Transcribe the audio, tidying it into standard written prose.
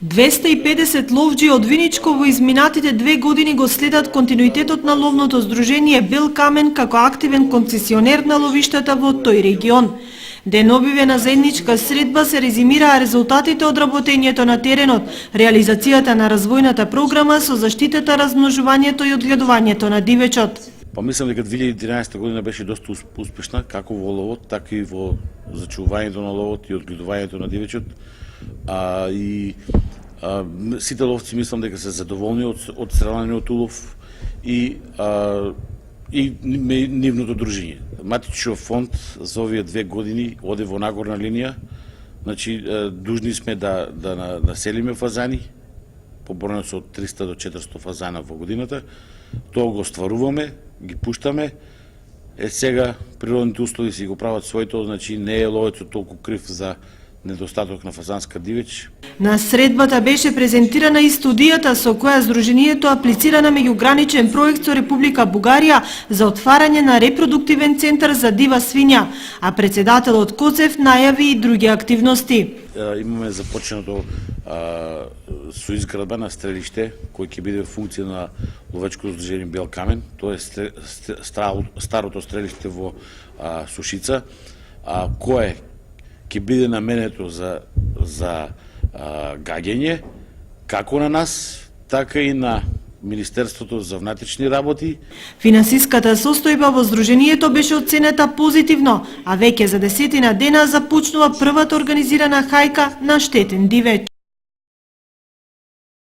250 ловџи од Виничко во изминатите 2 години го следат континуитетот на ловното здружение Бел Камен како активен концесионер на ловиштата во тој регион. Денобиве на заедничка средба се резимираа резултатите од работењето на теренот, реализацијата на развојната програма со заштитата, размножувањето и одгледувањето на дивечот. Па мислам дека 2011 година беше доста успешна, како во ловот, така и во зачувувањето на ловот и одгледувањето на дивечот. Сите ловци мислам дека се задоволни од стреланиот улов и нивното дружиње. Матичниот фонд за овие 2 години оде во нагорна линија. Значи, дужни сме да населиме фазани, по бројност од 300 до 400 фазана во годината. Тоа го стваруваме, ги пуштаме. Сега природните услови си го прават своето, значи не е ловецот толку крив за недостаток на фазанска дивеч. На средбата беше презентирана и студијата со која здруженијето аплицира на меѓуграничен проект со Република Бугарија за отварање на репродуктивен центар за дива свиња, а председателот Коцев најави и други активности. Имаме започнато со изградба на стрелиште кој ќе биде функција на ловечко здружение Бел Камен. Тоа е старото стрелиште во Сушица, кое ќе биде наменето за гаѓање, како на нас, така и на Министерството за внатрешни работи. Финансиската состојба во здруженијето беше оценета позитивно, а веќе за 10 дена започнува првата организирана хајка на штетен дивеч.